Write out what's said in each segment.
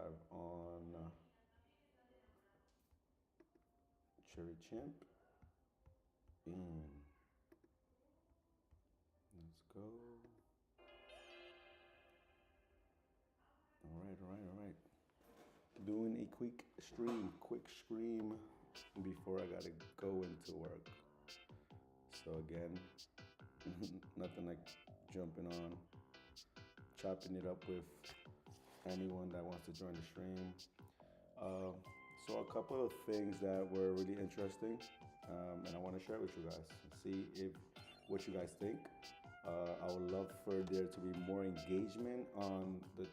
live on Cherry Chimp. And let's go. All right. Doing a quick stream before I gotta go into work. So again, nothing like jumping on, chopping it up with anyone that wants to join the stream. Uh, so a couple of things that were really interesting, and I want to share with you guys. See if what you guys think. I would love for there to be more engagement on the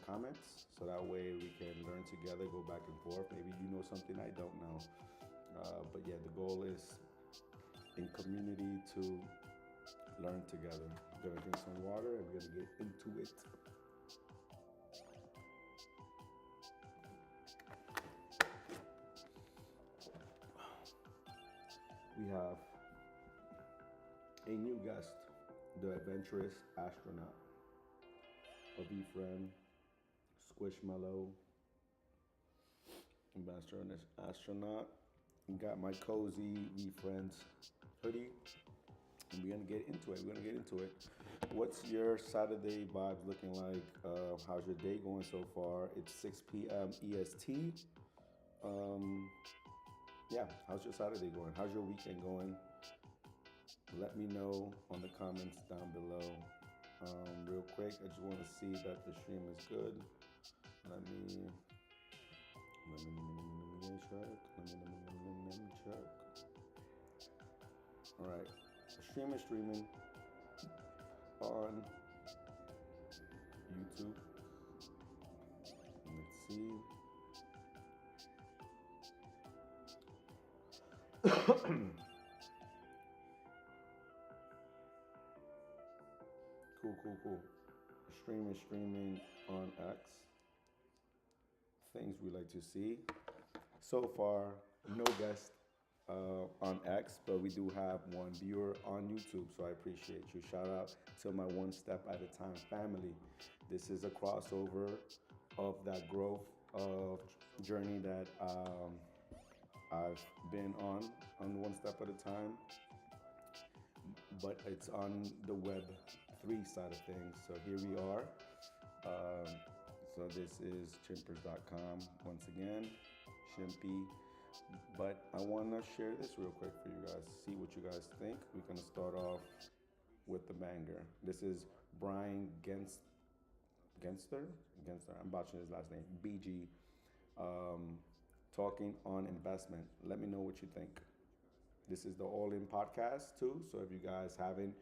comments, so that way we can learn together, go back and forth. Maybe you know something I don't know, but yeah, the goal is in community to learn together. I'm gonna drink some water and we're gonna get into it. We have a new guest, the adventurous astronaut, a V friend, Squishmallow, ambassador on this astronaut. We got my cozy V friends hoodie, and we're gonna get into it. What's your Saturday vibes looking like? How's your day going so far? It's 6 p.m. EST. Yeah, how's your Saturday going? How's your weekend going? Let me know on the comments down below. Real quick, I just want to see that the stream is good. Let me check. All right, the stream is streaming on YouTube. Let's see. Cool. The stream is streaming on X. Things we like to see. So far, no guest on X, but we do have one viewer on YouTube, so I appreciate you. Shout out to my One Step at a Time family. This is a crossover of that growth of journey that I've been on One Step at a Time, but it's on the Web3 side of things. So here we are. So this is chimpers.com once again, Chimpy. But I want to share this real quick for you guys, see what you guys think. We're going to start off with the banger. This is Brian Genster, I'm botching his last name, BG, talking on investment. Let me know what you think. This is the All In podcast too, so if you guys haven't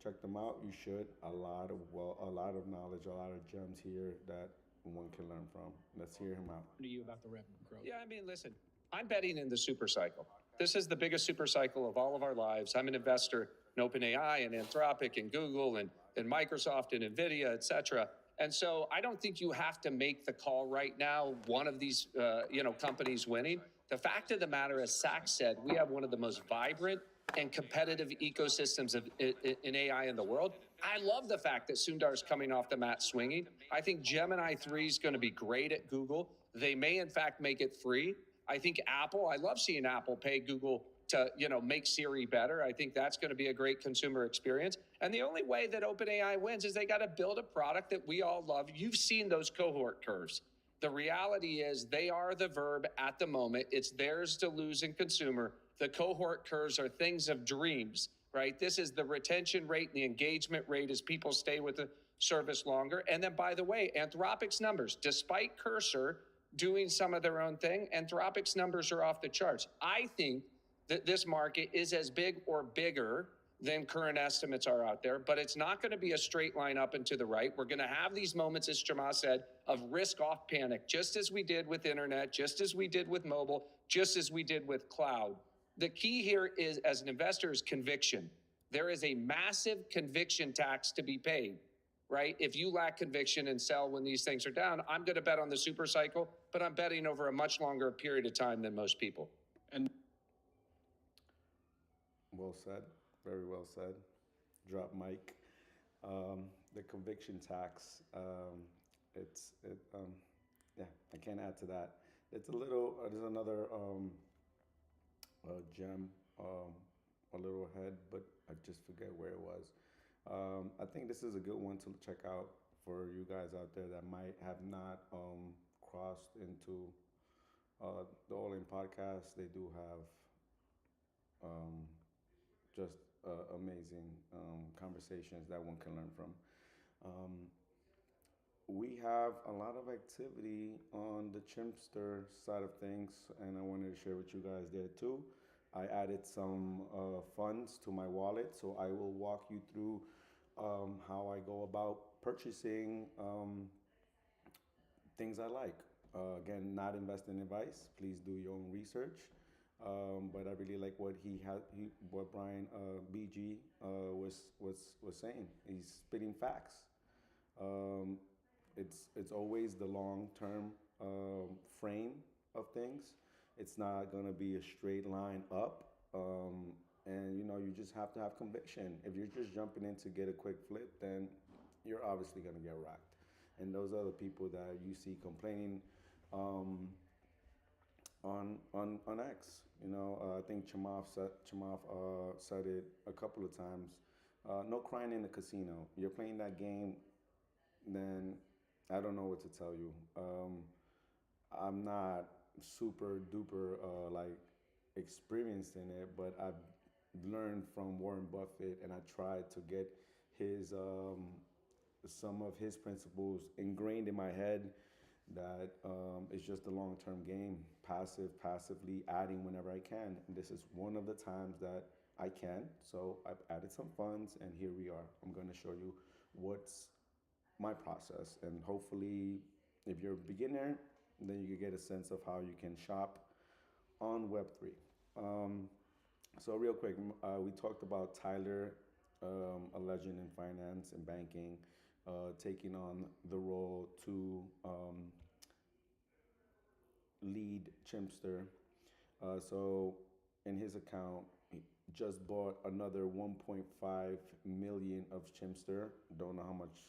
checked them out, you should. A lot of knowledge, a lot of gems here that one can learn from. Let's hear him out. To you about the revenue growth. Yeah, I mean, listen, I'm betting in the super cycle. This is the biggest super cycle of all of our lives. I'm an investor in OpenAI and Anthropic and Google and Microsoft and NVIDIA, et cetera. And so I don't think you have to make the call right now, one of these companies winning. The fact of the matter, as Sachs said, we have one of the most vibrant and competitive ecosystems in AI in the world. I love the fact that Sundar's coming off the mat swinging. I think Gemini 3 is going to be great at Google. They may, in fact, make it free. I think Apple, I love seeing Apple pay Google to, make Siri better. I think that's going to be a great consumer experience. And the only way that OpenAI wins is they got to build a product that we all love. You've seen those cohort curves. The reality is they are the verb at the moment. It's theirs to lose in consumer. The cohort curves are things of dreams, right? This is the retention rate and the engagement rate as people stay with the service longer. And then, by the way, Anthropic's numbers, despite Cursor doing some of their own thing, Anthropic's numbers are off the charts. I think that this market is as big or bigger than current estimates are out there, but it's not going to be a straight line up and to the right. We're going to have these moments, as Jamal said, of risk off panic, just as we did with internet, just as we did with mobile, just as we did with cloud. The key here is, as an investor, is conviction. There is a massive conviction tax to be paid, right? If you lack conviction and sell when these things are down, I'm going to bet on the super cycle, but I'm betting over a much longer period of time than most people. And well said. Very well said. Drop mic. The conviction tax. I can't add to that. It's a little. There's another gem, a little ahead, but I just forget where it was. I think this is a good one to check out for you guys out there that might have not crossed into the All In podcast. They do have um, just amazing conversations that one can learn from. Um, we have a lot of activity on the Chimpster side of things, and I wanted to share with you guys there too. I added some funds to my wallet, so I will walk you through how I go about purchasing things I like. Again, not investing advice. Please do your own research. But I really like what what Brian BG was saying. He's spitting facts. Um, it's always the long term frame of things. It's not gonna be a straight line up, and you just have to have conviction. If you're just jumping in to get a quick flip, then you're obviously gonna get racked. And those are the people that you see complaining um, on X. I think Chamath said it a couple of times. No crying in the casino. You're playing that game, then I don't know what to tell you. I'm not super duper like experienced in it, but I've learned from Warren Buffett, and I tried to get his some of his principles ingrained in my head. That it's just a long term game, passively adding whenever I can. And this is one of the times that I can. So I've added some funds, and here we are. I'm going to show you what's my process, and hopefully, if you're a beginner, then you can get a sense of how you can shop on Web3. Um, so real quick, we talked about Tyler, a legend in finance and banking, taking on the role to lead Chimpster. So in his account, he just bought another 1.5 million of Chimpster. Don't know how much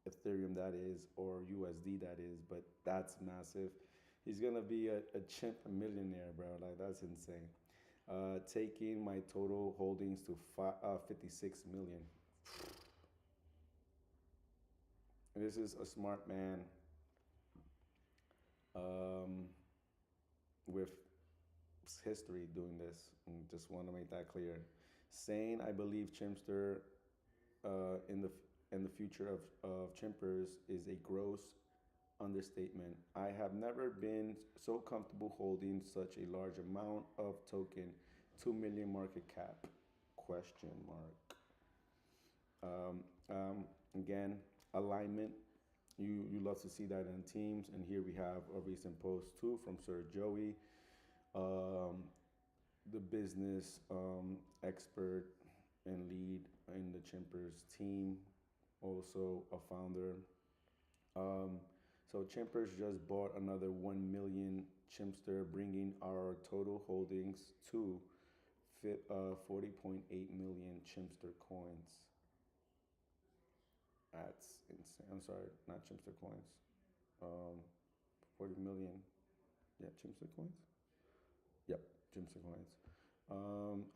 Ethereum that is or USD that is, but that's massive. He's gonna be a chimp millionaire, bro. Like that's insane. Taking my total holdings to 56 million. This is a smart man um, with history doing this. And just want to make that clear. Saying I believe Chimpster in the future of chimpers is a gross understatement. I have never been so comfortable holding such a large amount of token, 2 million market cap, question mark. Um, Again, alignment. You love to see that in teams, and here we have a recent post too from Sir Joey, um, the business expert and lead in the Chimpers team, also a founder. Um, so Chimpers just bought another 1 million Chimpster, bringing our total holdings to 40.8 million Chimpster coins. That's insane. I'm sorry, not Chimpster coins. Um, 40 million. Yeah, Chimpster coins? Yep, Chimpster coins.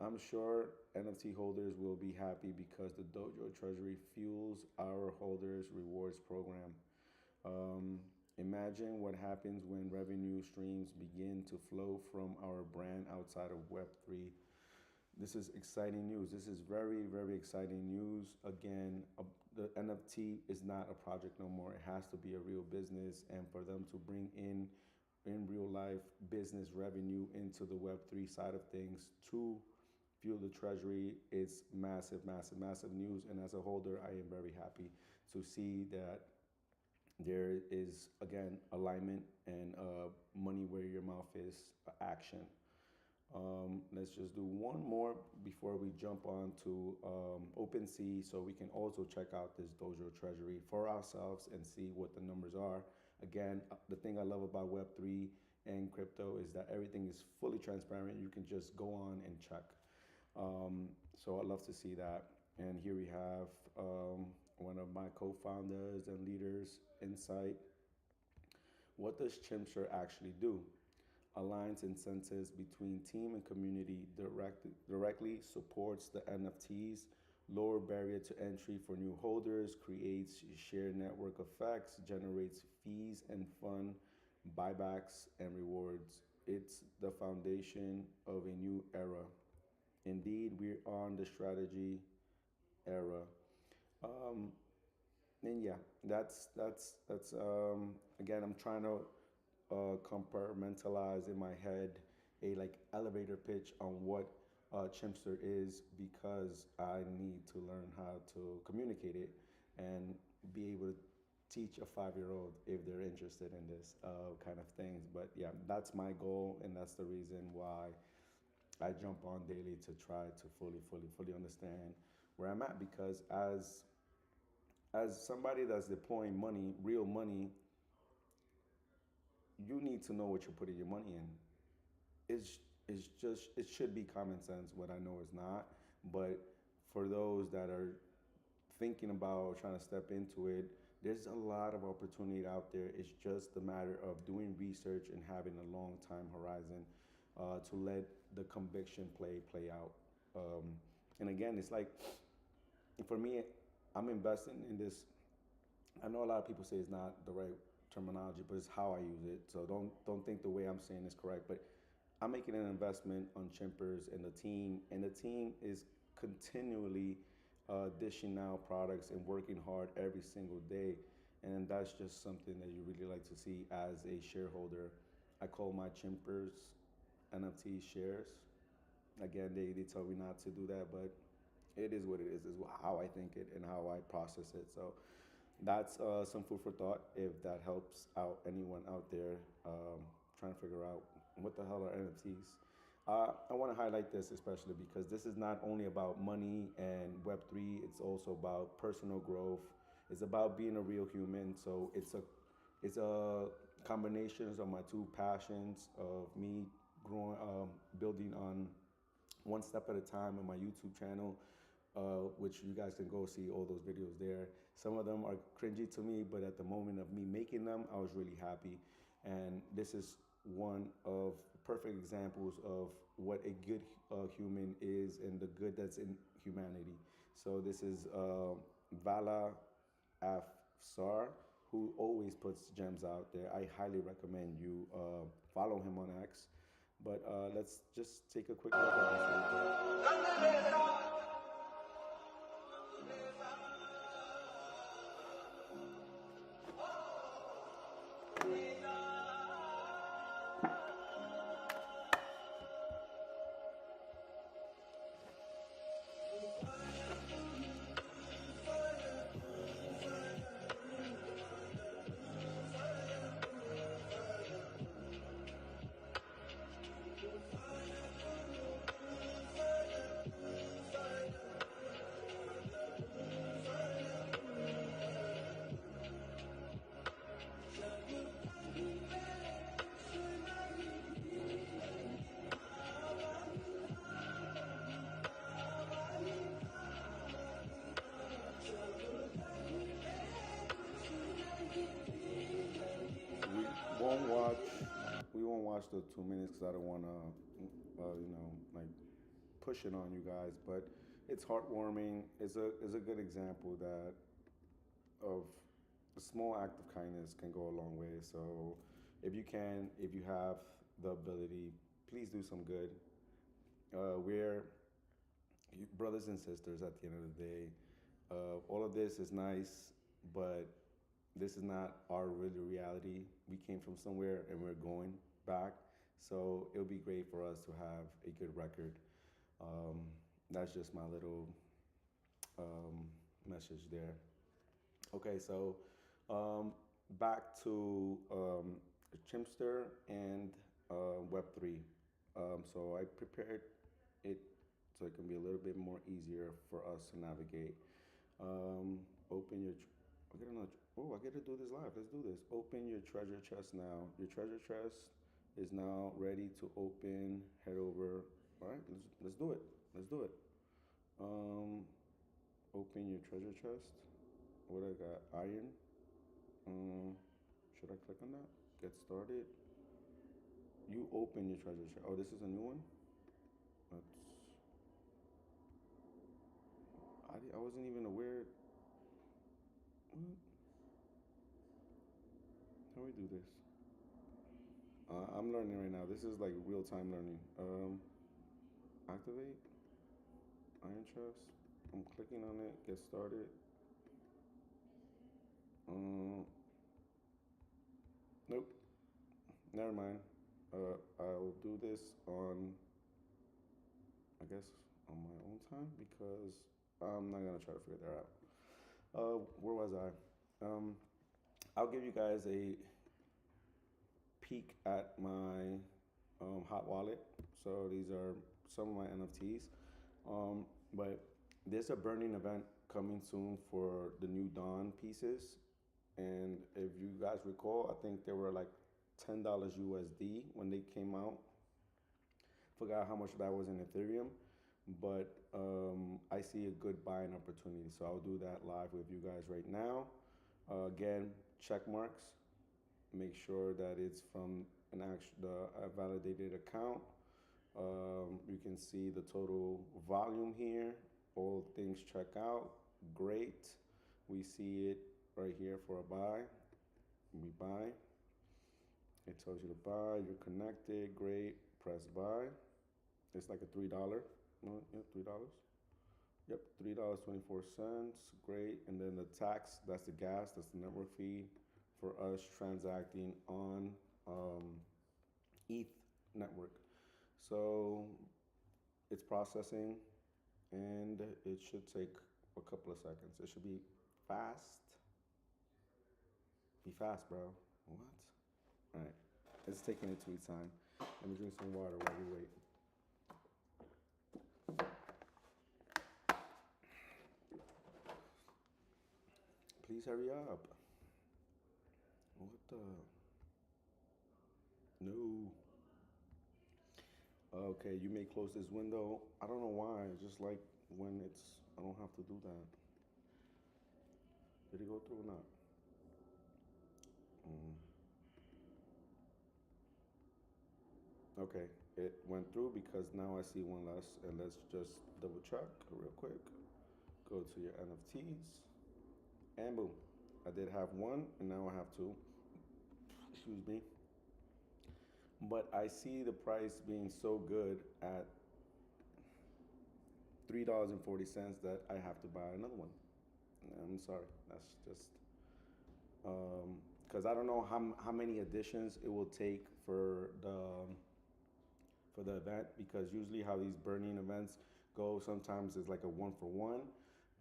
I'm sure NFT holders will be happy because the Dojo Treasury fuels our holders' rewards program. Um, Imagine what happens when revenue streams begin to flow from our brand outside of Web3. This is exciting news. This is very, very exciting news. Again, the NFT is not a project no more. It has to be a real business, and for them to bring in real life business revenue into the Web3 side of things to fuel the treasury, it's massive, massive, massive news. And as a holder, I am very happy to see that there is again alignment and money where your mouth is action. Let's just do one more before we jump on to OpenSea, so we can also check out this Dojo Treasury for ourselves and see what the numbers are. Again, the thing I love about Web3 and crypto is that everything is fully transparent. You can just go on and check. So I love to see that. And here we have one of my co-founders and leaders, Insight. What does Chimster actually do? Aligns incentives between team and community, directly supports the NFTs, lower barrier to entry for new holders, creates shared network effects, generates fees and fund buybacks and rewards. It's the foundation of a new era. Indeed, we're on the strategy era. Um, and yeah, that's again. I'm trying to compartmentalize in my head a like elevator pitch on what Chimster is because I need to learn how to communicate it and be able to teach a 5 year old if they're interested in this kind of things. But yeah, that's my goal, and that's the reason why I jump on daily to try to fully understand where I'm at because as somebody that's deploying money, real money, you need to know what you're putting your money in. It's just it should be common sense. What I know is not, but for those that are thinking about trying to step into it, there's a lot of opportunity out there. It's just a matter of doing research and having a long time horizon to let the conviction play out. Um, and again, it's like for me, I'm investing in this. I know a lot of people say it's not the right terminology, but it's how I use it. So don't think the way I'm saying is correct. But I'm making an investment on Chimpers and the team is continually dishing out products and working hard every single day. And that's just something that you really like to see as a shareholder. I call my Chimpers NFT shares. Again, they tell me not to do that, but it is what it is how I think it and how I process it. So that's some food for thought if that helps out anyone out there trying to figure out what the hell are NFTs. I want to highlight this especially because this is not only about money and Web3, it's also about personal growth. It's about being a real human. So it's a combinations of my two passions of me growing, building on one step at a time on my YouTube channel, which you guys can go see all those videos there. Some of them are cringy to me, but at the moment of me making them, I was really happy. And this is one of perfect examples of what a good human is and the good that's in humanity. So this is Vala Afsar, who always puts gems out there. I highly recommend you follow him on X. But let's just take a quick look at this. We won't watch. We won't watch the 2 minutes because I don't want to, like push it on you guys. But it's heartwarming. It's a good example that of a small act of kindness can go a long way. So if you can, if you have the ability, please do some good. We're brothers and sisters at the end of the day. All of this is nice, but this is not our really reality. We came from somewhere and we're going back. So it'll be great for us to have a good record. Um, that's just my little message there. Okay, so um, back to Chimster and Web3. So I prepared it so it can be a little bit more easier for us to navigate. Open your. I get another. Oh, I get to do this live. Let's do this. Open your treasure chest now. Your treasure chest is now ready to open. Head over. All right, let's do it. Let's do it. Um, Open your treasure chest. What I got? Iron, Should I click on that? Get started. You open your treasure chest. Oh, this is a new one? Let's, I wasn't even aware. What? How do we do this? I'm learning right now. This is like real time learning. Activate. Iron chest. I'm clicking on it. Get started. Nope. Never mind. I'll do this on, I guess, on my own time because I'm not gonna try to figure that out. Where was I? I'll give you guys a peek at my hot wallet. So these are some of my NFTs. But there's a burning event coming soon for the new Dawn pieces. And if you guys recall, I think they were like $10 USD when they came out. Forgot how much that was in Ethereum, but I see a good buying opportunity. So I'll do that live with you guys right now. Again, check marks. Make sure that it's from a validated account. You can see the total volume here. All things check out. Great. We see it right here for a buy. We buy. It tells you to buy. You're connected. Great. Press buy. It's like a $3. No, yeah, $3. Yep, $3.24. Great. And then the tax, that's the gas, that's the network fee for us transacting on ETH network. So it's processing and it should take a couple of seconds. It should be fast. Be fast, bro. What? All right. It's taking its sweet time. Let me drink some water while we wait. Please hurry up. What the? No. Okay, you may close this window. I don't know why. It's just like when it's, I don't have to do that. Did it go through or not? Okay, it went through because now I see one less. And let's just double check real quick. Go to your NFTs. And boom. I did have one and now I have two. Excuse me. But I see the price being so good at $3.40 that I have to buy another one. I'm sorry. That's just because I don't know how many editions it will take for the event, because usually how these burning events go, sometimes it's like a one for one,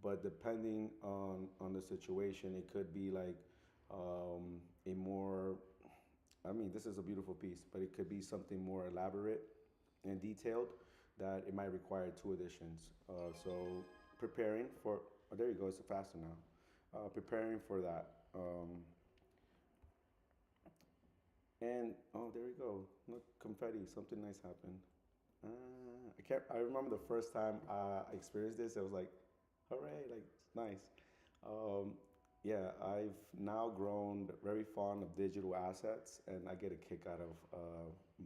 but depending on the situation, it could be like a more, I mean, this is a beautiful piece, but it could be something more elaborate and detailed that it might require two editions. So preparing for, oh, there you go, it's faster now. Preparing for that. And oh, there we go. Look, confetti. Something nice happened. I can't. I remember the first time I experienced this. It was like, hooray! Like nice. Yeah, I've now grown very fond of digital assets, and I get a kick out of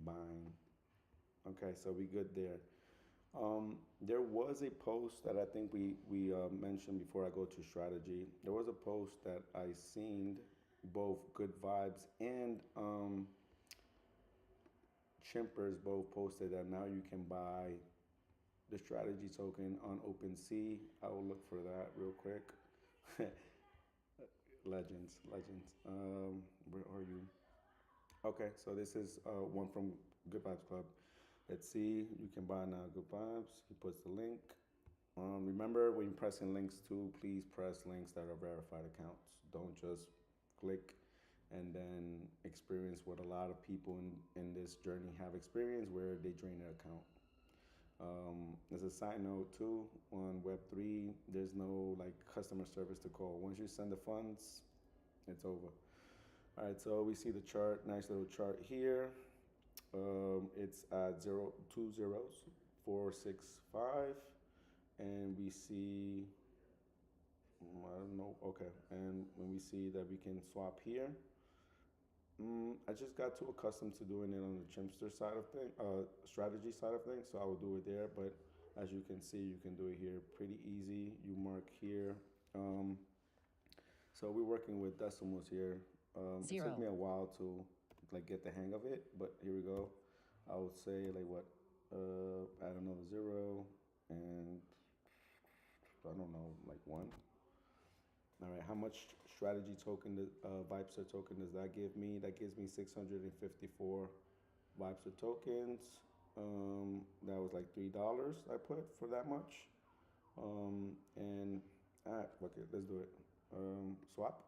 buying. Okay, so we good there. There was a post that I think we mentioned before I go to strategy. There was a post that I seen, both Good Vibes and Chimpers both posted that now you can buy the strategy token on OpenSea. I will look for that real quick. Legends. Where are you? Okay, so this is one from Good Vibes Club. Let's see, you can buy now Good Vibes. He puts the link. Remember, when you're pressing links too, please press links that are verified accounts. Don't just click and then experience what a lot of people in this journey have experienced, where they drain their account. As a side note too, on Web3, there's no like customer service to call. Once you send the funds, it's over. All right, so we see the chart, nice little chart here. It's at 2 zeros, 465, and we see, I don't know, okay, and when we see that we can swap here, I just got too accustomed to doing it on the Chimpster side of thing, strategy side of things. So I will do it there. But as you can see, you can do it here pretty easy. You mark here. Um, so we're working with decimals here. It took me a while to like get the hang of it, but here we go. I would say like what, add another zero, and I don't know, like one. All right, how much strategy token, Vipster token does that give me? That gives me 654 Vipster tokens. That was like $3 I put for that much. And all right, fuck it, let's do it. Swap.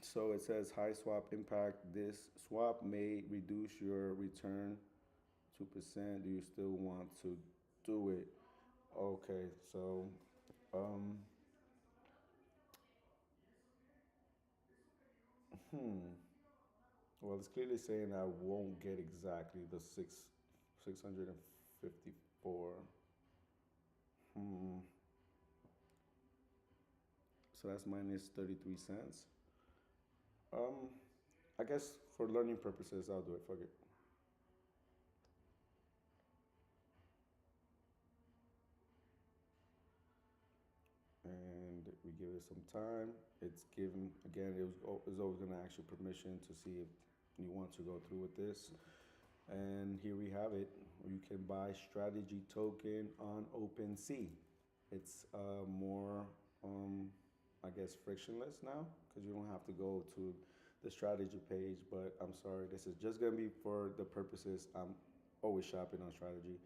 So it says high swap impact. This swap may reduce your return 2%. Do you still want to do it? Okay, so um, hmm. Well, it's clearly saying I won't get exactly the 654. Hmm. So that's minus 33 cents. Um, I guess for learning purposes, I'll do it. Fuck it. And we give it some time. It's given again. It's always gonna ask you permission to see if you want to go through with this. And here we have it. You can buy strategy token on OpenSea. It's more, I guess, frictionless now because you don't have to go to the strategy page. But I'm sorry, this is just gonna be for the purposes. I'm always shopping on strategy.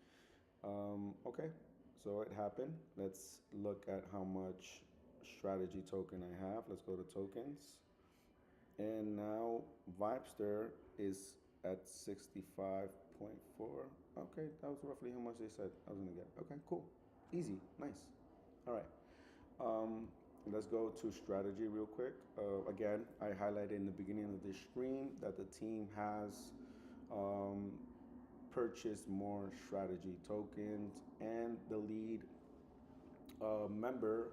Okay, so it happened. Let's look at how much strategy token I have. Let's go to tokens. And now Vipester is at 65.4. Okay, that was roughly how much they said I was gonna get. Okay, cool. Easy, nice. All right. Um, let's go to strategy real quick. Again, I highlighted in the beginning of this screen that the team has um, purchased more strategy tokens, and the lead member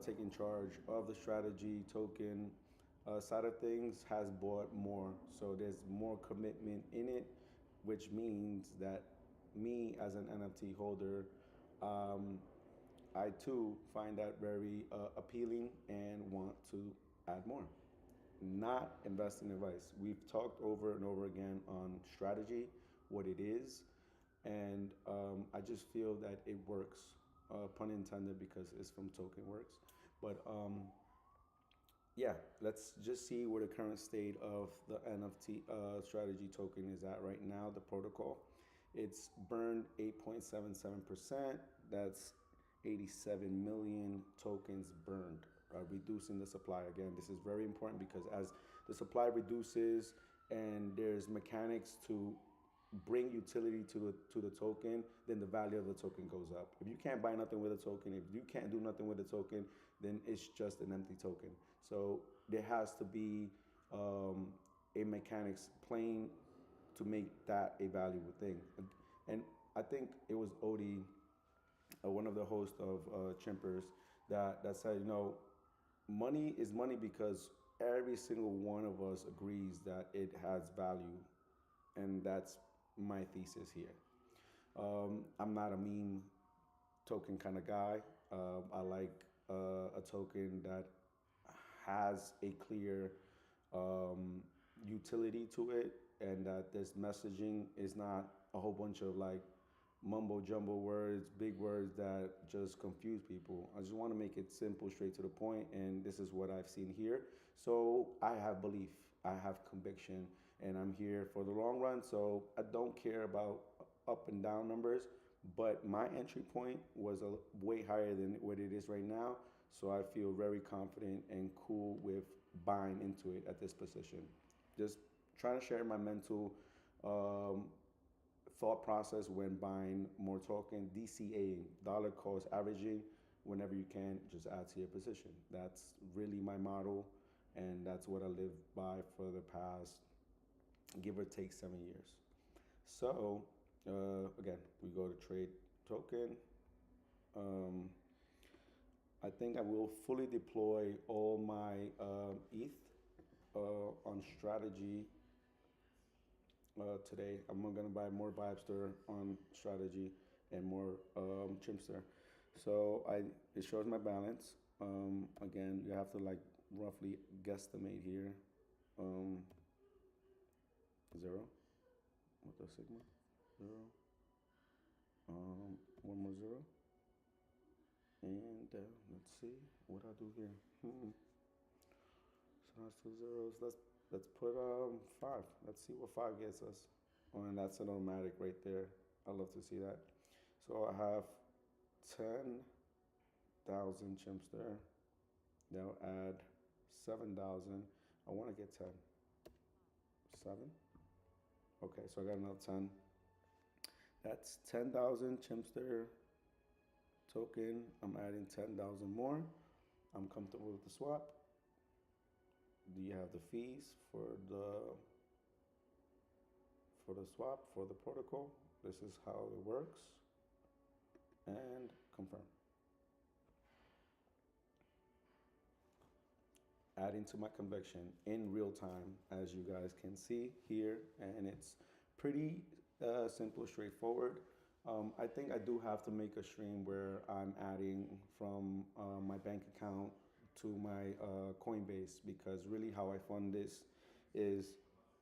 taking charge of the strategy token side of things has bought more. So there's more commitment in it, which means that me as an NFT holder, um, I too find that very appealing and want to add more. Not investing advice. We've talked over and over again on strategy, what it is, and I just feel that it works. Pun intended, because it's from Token Works. But yeah, let's just see where the current state of the NFT strategy token is at right now. The protocol, it's burned 8.77%. That's 87 million tokens burned, reducing the supply. Again, this is very important because as the supply reduces and there's mechanics to bring utility to the token, then the value of the token goes up. If you can't buy nothing with a token, if you can't do nothing with a token, then it's just an empty token. So there has to be a mechanics playing to make that a valuable thing. And I think it was Odie, one of the hosts of Chimpers, that said, money is money because every single one of us agrees that it has value, and that's my thesis here. I'm not a meme token kind of guy. I like a token that has a clear utility to it, and that this messaging is not a whole bunch of like mumbo jumbo words, big words that just confuse people. I just want to make it simple, straight to the point, and this is what I've seen here. So I have belief, I have conviction, and I'm here for the long run. So I don't care about up and down numbers, but my entry point was way higher than what it is right now. So I feel very confident and cool with buying into it at this position. Just trying to share my mental um, thought process when buying more token. DCA, dollar cost averaging, whenever you can, just add to your position. That's really my model, and that's what I live by for the past, give or take, 7 years. So again, we go to trade token. Um, I think I will fully deploy all my ETH on strategy today. I'm gonna buy more Vibester on strategy and more Chimster. So it shows my balance. Again, you have to like roughly guesstimate here. Um, zero with the sigma. Zero. One more zero. And let's see what I do here. So that's two zeros. Let's put five. Let's see what five gets us. Oh, and that's an automatic right there. I love to see that. So I have 10,000 chimps there. Now add 7,000. I want to get 10. 7. Okay, so I got another 10. That's 10,000 chimps there. Token. I'm adding 10,000 more. I'm comfortable with the swap. Do you have the fees for the swap for the protocol? This is how it works. And confirm. Adding to my conviction in real time, as you guys can see here, and it's pretty simple, straightforward. I think I do have to make a stream where I'm adding from my bank account to my Coinbase, because really how I fund this is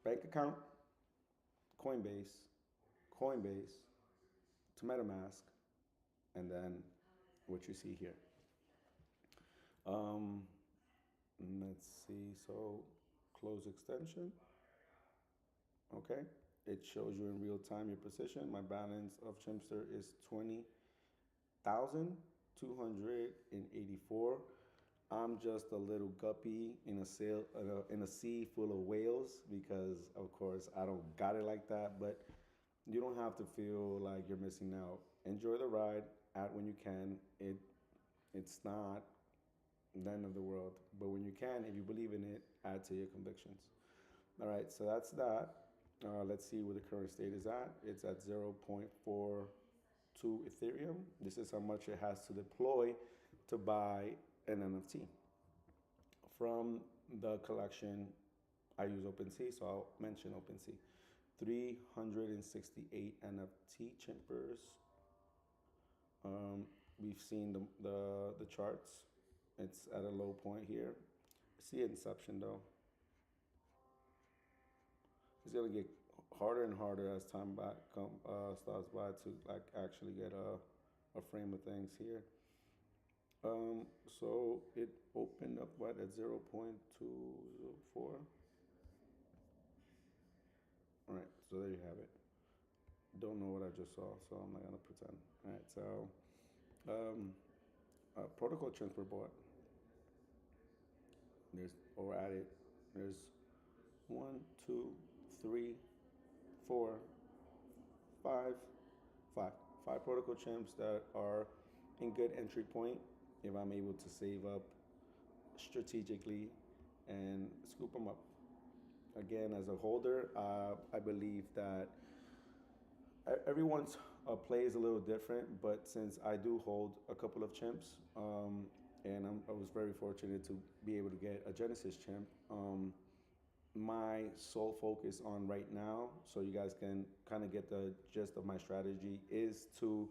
bank account, Coinbase, Coinbase to MetaMask, and then what you see here. Um, let's see, so close extension. Okay, it shows you in real time your position. My balance of Chimster is 20,284. I'm just a little guppy in a sea full of whales, because of course I don't got it like that. But you don't have to feel like you're missing out. Enjoy the ride. Add when you can. It's not the end of the world, but when you can, if you believe in it, add to your convictions. All right, so that's that. Let's see where the current state is at. It's at 0.42 Ethereum. This is how much it has to deploy to buy an NFT. From the collection, I use OpenSea, so I'll mention OpenSea. 368 NFT chimpers. We've seen the charts. It's at a low point here. See inception though. It's gonna get harder and harder as time starts by to like actually get a frame of things here. So it opened up what at 0.204. All right, so there you have it. Don't know what I just saw, so I'm not gonna pretend. All right, so protocol transfer bought. There's or added. There's 1, 2, 3, 4, 5, 5 protocol chimps that are in good entry point. If I'm able to save up strategically and scoop them up. Again, as a holder, I believe that everyone's play is a little different, but since I do hold a couple of chimps, and I was very fortunate to be able to get a Genesis chimp, my sole focus on right now, so you guys can kind of get the gist of my strategy, is to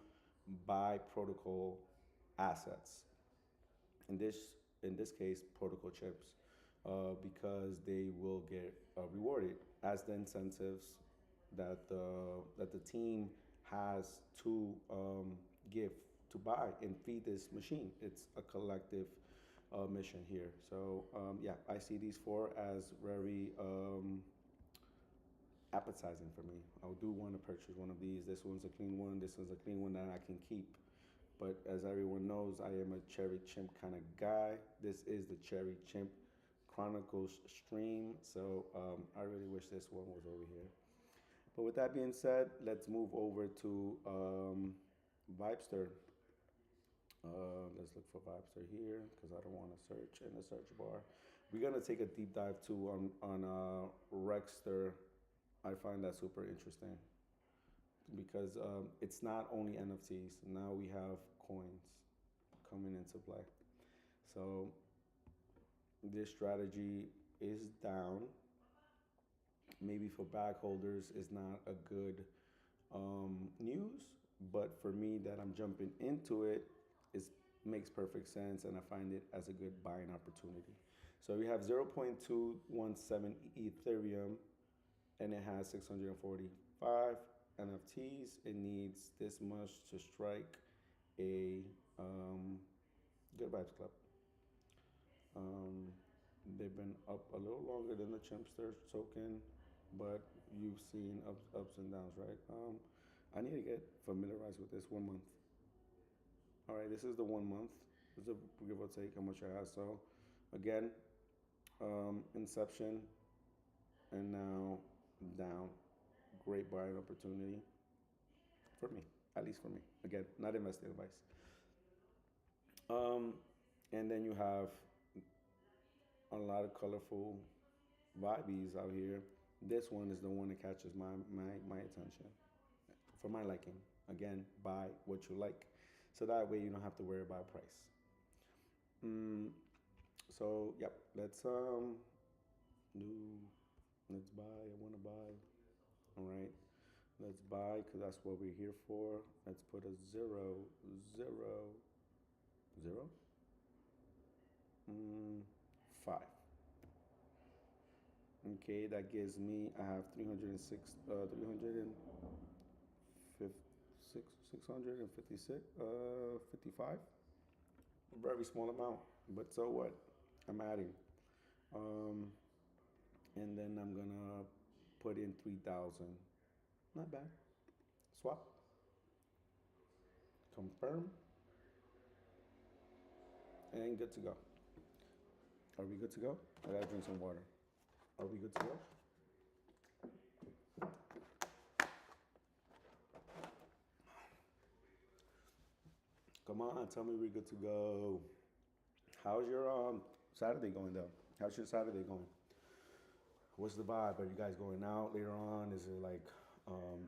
buy protocol assets. In this case, protocol chips, because they will get rewarded as the incentives that the team has to give to buy and feed this machine. It's a collective mission here. So yeah, I see these four as very appetizing for me. I do want to purchase one of these. This one's a clean one. This one's a clean one that I can keep. But as everyone knows, I am a Cherry Chimp kind of guy. This is the Cherry Chimp Chronicles stream. So I really wish this one was over here. But with that being said, let's move over to Vibester. Let's look for Vibester here because I don't want to search in the search bar. We're gonna take a deep dive too on Rexter. I find that super interesting because it's not only NFTs. Now we have coins coming into play. So this strategy is down. maybe for bag holders is not a good news, but for me that I'm jumping into it, it makes perfect sense, and I find it as a good buying opportunity. So we have 0.217 Ethereum, and it has 645 NFTs. It needs this much to strike a good vibes club. Um, they've been up a little longer than the Chimpster token, but you've seen ups and downs, right? I need to get familiarized with this 1 month. All right, this is the 1 month. This is a give or take how much I have. So, again, inception and now down. Great buying opportunity for me, at least for me. Again, not investing advice. Um, and then you have a lot of colorful vibes out here. This one is the one that catches my attention for my liking. Again, buy what you like, so that way you don't have to worry about price. Mm, so yep, do let's buy. I want to buy. All right, let's buy because that's what we're here for. Let's put a zero, zero, zero, mm, five. Okay, that gives me, I have 306, 656, 55. A very small amount, but so what? I'm adding. Um, and then I'm gonna put in 3,000. Not bad. Swap. Confirm. And good to go. Are we good to go? I gotta drink some water. Are we good to go? Come on, tell me we're good to go. How's your Saturday going though? How's your Saturday going? What's the vibe? Are you guys going out later on? Is it like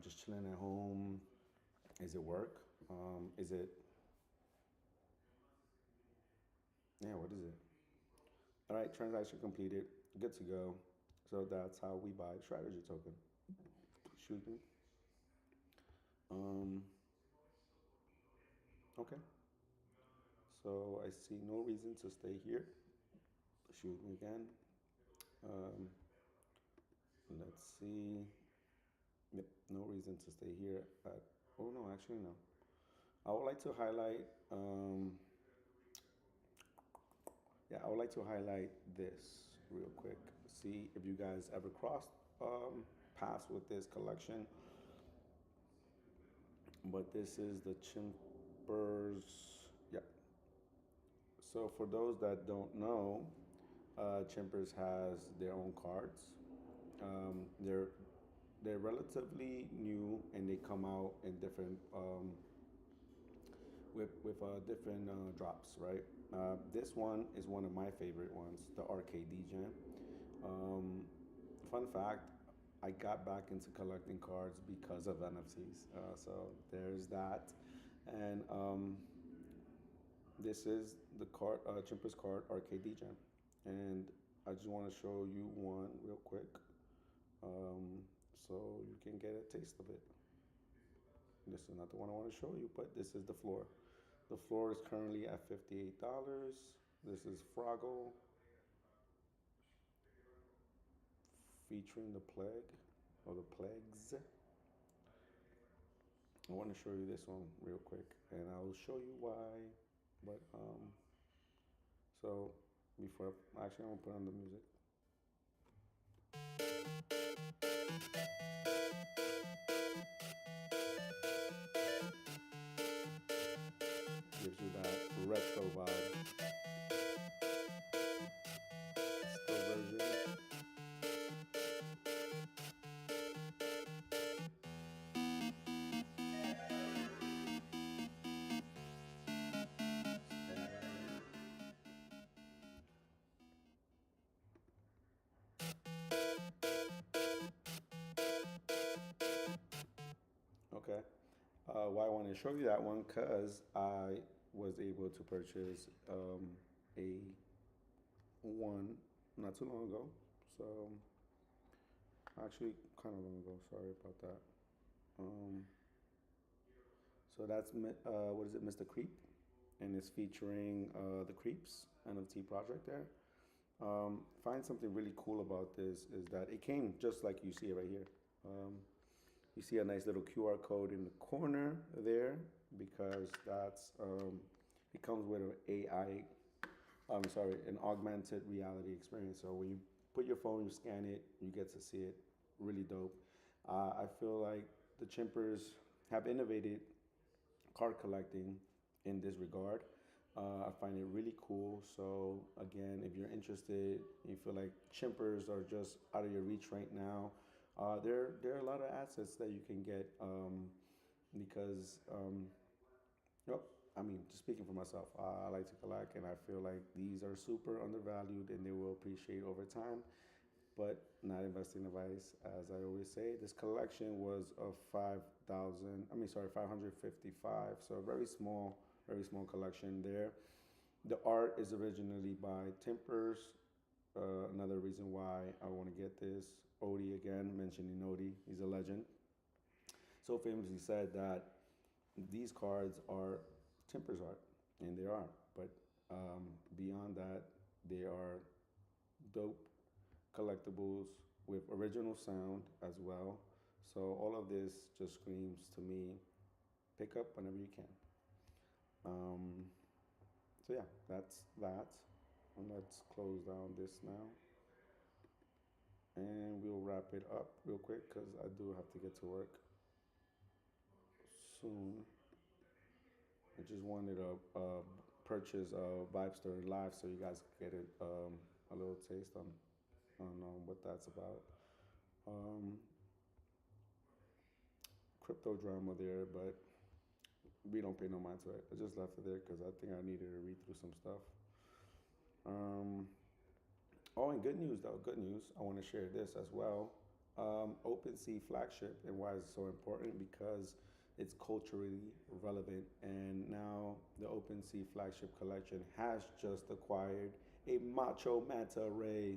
just chilling at home? Is it work? Is it yeah? What is it? All right, transaction completed. Good to go. So that's how we buy strategy token. Excuse me. Um, okay. So I see no reason to stay here. Shoot me again. Um, let's see. Yep, no reason to stay here. Oh no, actually no. I would like to highlight. Yeah, I would like to highlight this real quick. See if you guys ever crossed paths with this collection. But this is the Chimpers. Yeah. So for those that don't know, Chimpers has their own cards. Um, they're they're relatively new and they come out in different with different drops, right? This one is one of my favorite ones, the RKD Jam. Um, fun fact, I got back into collecting cards because of NFTs. So there's that, and this is the card, Chimpers card RKD Jam, and I just want to show you one real quick, so you can get a taste of it. This is not the one I want to show you, but this is the floor. The floor is currently at $58. This is Froggle featuring the plague or the plagues. I want to show you this one real quick, and I'll show you why. But so before actually, I'm gonna put on the music. Gives you that retro vibe. Still version. Okay. Why I want to show you that one? Because I was able to purchase a one not too long ago. So Actually, kind of long ago. Sorry about that. Um, so that's what is it, Mr. Creep, and it's featuring the Creeps NFT project there. Find something really cool about this is that it came just like you see it right here. Um, you see a nice little QR code in the corner there because that's it comes with an AI. I'm sorry, an augmented reality experience. So when you put your phone, you scan it, you get to see it. Really dope. I feel like the Chimpers have innovated card collecting in this regard. I find it really cool. So again, if you're interested, you feel like chimpers are just out of your reach right now. There are a lot of assets that you can get because yep, I mean, just speaking for myself, I like to collect, and I feel like these are super undervalued, and they will appreciate over time. But not investing advice, as I always say. This collection was of 5,000. I mean, sorry, 555. So a very small collection there. The art is originally by Timpers. Another reason why I want to get this. Odie again, mentioning Odie, he's a legend. So famously said that these cards are Timpers art, and they are. But beyond that, they are dope collectibles with original sound as well. So all of this just screams to me, pick up whenever you can. Um, so yeah, that's that. And let's close down this now, and we'll wrap it up real quick because I do have to get to work soon. I just wanted to purchase Vibe Story Live so you guys get it a little taste on what that's about. Um, Crypto drama there, but we don't pay no mind to it. I just left it there because I think I needed to read through some stuff. Um, oh, and good news though, good news. I want to share this as well. OpenSea flagship and why it's so important because it's culturally relevant. And now the OpenSea flagship collection has just acquired a Macho Manta array.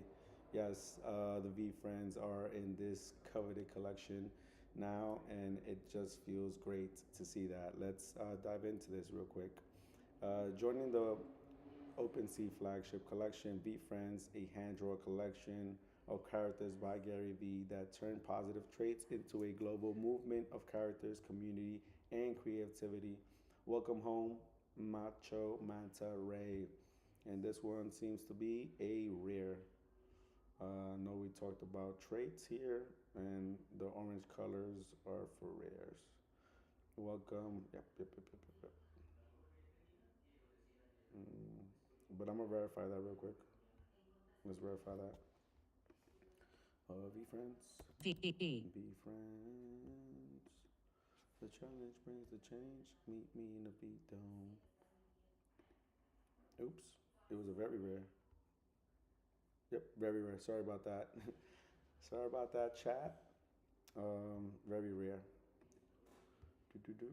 Yes, the V Friends are in this coveted collection now, and it just feels great to see that. Let's dive into this real quick. Joining the OpenSea flagship collection, Beat Friends, a hand draw collection of characters by Gary Vee that turn positive traits into a global movement of characters, community, and creativity. Welcome home, Macho Manta Ray. And this one seems to be a rare. I know we talked about traits here, and the orange colors are for rares. Welcome. Yep, yep, yep, yep, yep. Mm, but I'm gonna verify that real quick. Let's verify that. Be friends. Be friends. The challenge brings the change. Meet me in the beat dome. Oops. It was a very rare. Yep, very rare. Sorry about that. Sorry about that, chat. Very rare. Do do do.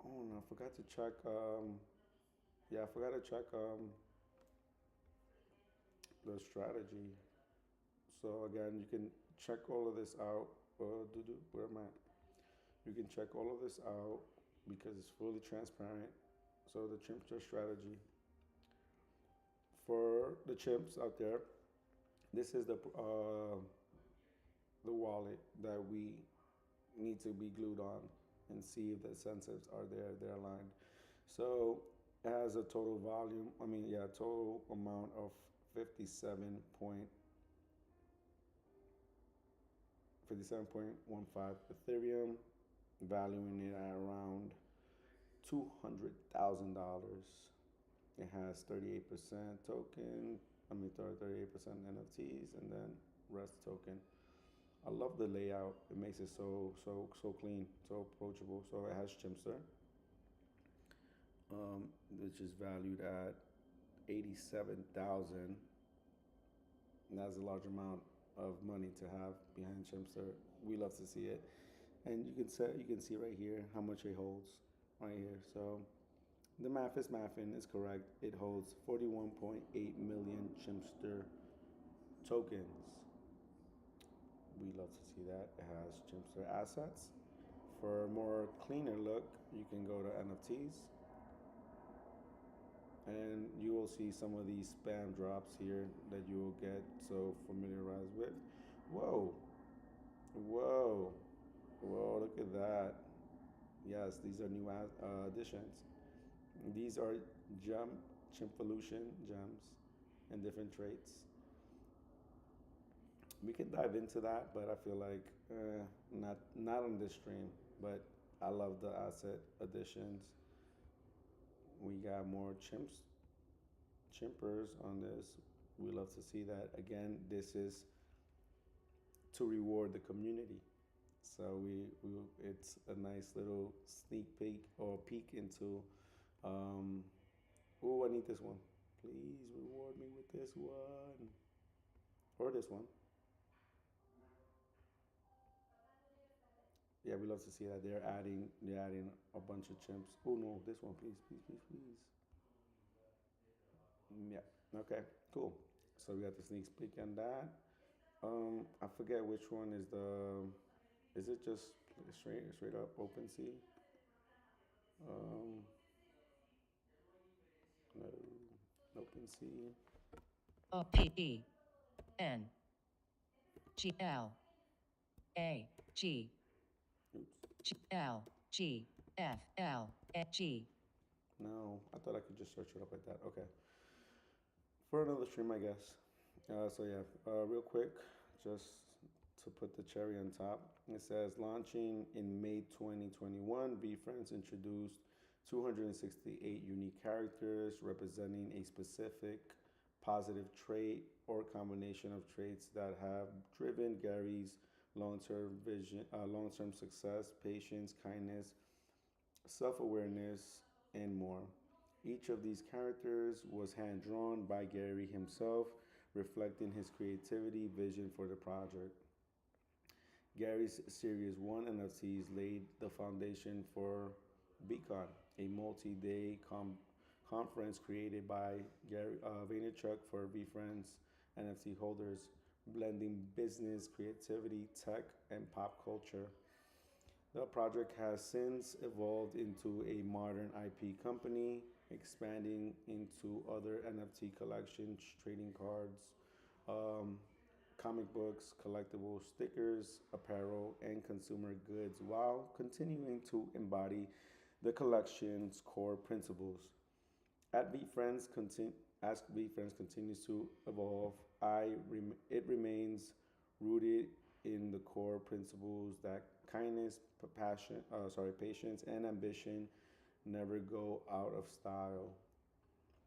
Oh no, I forgot to check. Yeah, I forgot to check the strategy. So again, you can check all of this out. Do do. Where am I? You can check all of this out because it's fully transparent. So the chimpster strategy for the chimps out there. This is the wallet that we need to be glued on and see if the incentives are there. They're aligned. So it has a total volume. I mean, yeah, total amount of 57.15 Ethereum, valuing it at around $200,000. It has 38% token. I mean, 38% NFTs, and then rest token. I love the layout. It makes it so clean, so approachable. So it has Chimster, which is valued at 87,000. And that's a large amount of money to have behind Chimster. We love to see it, and you can see right here how much it holds, right here. So the math is mathing. It's correct. It holds 41.8 million Chimster tokens. We love to see that. It has Chimster assets. For a more cleaner look, you can go to NFTs and you will see some of these spam drops here that you will get so familiarized with. Whoa, whoa, whoa, look at that. Yes, these are new additions. These are gem, Chimpolution gems and different traits. We can dive into that, but I feel like not on this stream. But I love the asset additions. We got more chimpers on this. We love to see that. Again, this is to reward the community. So it's a nice little sneak peek or peek into. Um, oh, I need this one. Please reward me with this one or this one. Yeah, we love to see that they're adding a bunch of chimps. Oh no, this one, please, please, please, please. Yeah. Okay. Cool. So we got the sneak peek on that. I forget which one is the. Is it just straight up open sea? Um, no, open sea. O P E N G L A G Oops. G L G F L G. No, I thought I could just search it up like that. Okay. For another stream, I guess. So yeah, real quick, just to put the cherry on top, it says launching in May 2021. VFriends introduced 268 unique characters representing a specific positive trait or combination of traits that have driven Gary's long-term success, patience, kindness, self-awareness, and more. Each of these characters was hand drawn by Gary himself, reflecting his creativity vision for the project. Gary's Series 1 NFTs laid the foundation for Beacon, a multi-day conference created by Gary Vaynerchuk for VFriends NFT holders, blending business, creativity, tech, and pop culture. The project has since evolved into a modern IP company, expanding into other NFT collections, trading cards, um, comic books, collectibles, stickers, apparel, and consumer goods while continuing to embody the collection's core principles. At VFriends, Ask VFriends continues to evolve. It remains rooted in the core principles that kindness, patience, and ambition never go out of style.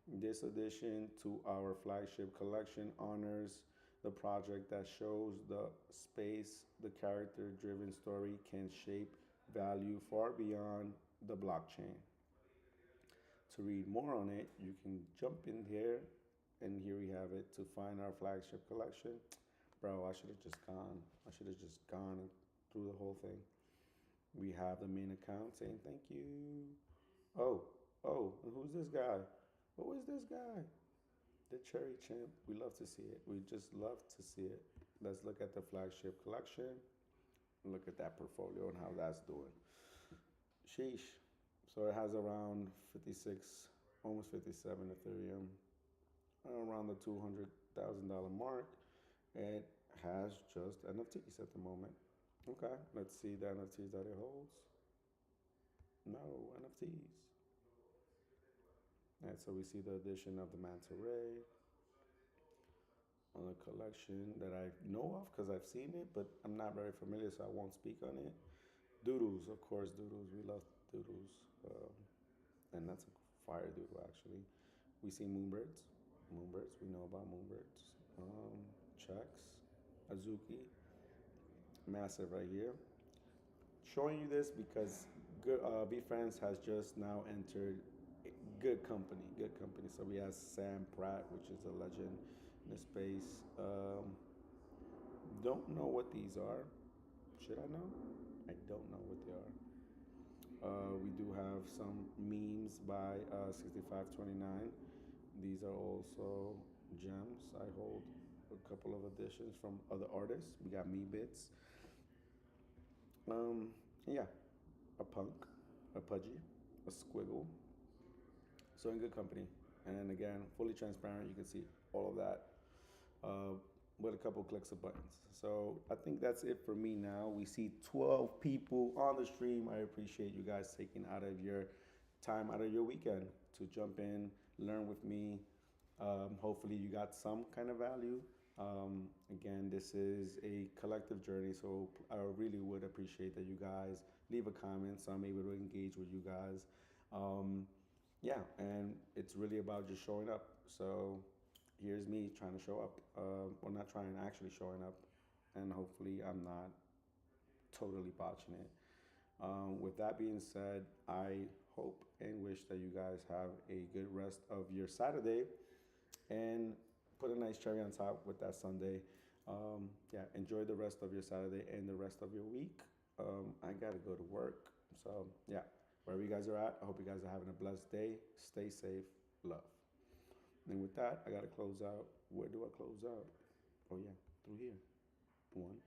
This addition to our flagship collection honors the project that shows the space the character driven story can shape value far beyond the blockchain. To read more on it, you can jump in here, and here we have it to find our flagship collection. Bro, I should have just gone. I should have just gone through the whole thing. We have the main account saying thank you. Oh, oh, and who's this guy? Who is this guy? The Cherry Chimp. We love to see it. We just love to see it. Let's look at the flagship collection. Look at that portfolio and how that's doing. Sheesh. So it has around 56, almost 57 Ethereum, around the $200,000 mark. It has just NFTs at the moment. Okay, let's see the NFTs that it holds. No NFTs. And so we see the addition of the Manta Ray on a collection that I know of because I've seen it, but I'm not very familiar, so I won't speak on it. Doodles, of course, doodles. We love doodles. And that's a fire doodle, actually. We see moonbirds. Moonbirds, we know about moonbirds. Checks, Azuki, massive right here. Showing you this because VFriends has just now entered good company, good company. So we have Sam Pratt, which is a legend in the space. Don't know what these are. Should I know? I don't know what they are. We do have some memes by 6529. These are also gems I hold. a couple of additions from other artists. We got Me Bits. Um, yeah, a punk, a pudgy, a squiggle. So in good company. And again, fully transparent. You can see all of that uh, with a couple clicks of buttons. So I think that's it for me now. We see 12 people on the stream. I appreciate you guys taking out of your time out of your weekend to jump in, learn with me. Hopefully, you got some kind of value. Again, this is a collective journey, so I really would appreciate that you guys leave a comment so I'm able to engage with you guys. Um, yeah, and it's really about just showing up. So here's me trying to show up. Well, not trying, actually showing up, and hopefully I'm not totally botching it. With that being said, I hope and wish that you guys have a good rest of your Saturday and put a nice cherry on top with that Sunday. Yeah, enjoy the rest of your Saturday and the rest of your week. I gotta go to work. So, yeah, wherever you guys are at, I hope you guys are having a blessed day. Stay safe. Love. And with that, I gotta close out. Where do I close out? Oh, yeah, through here. One.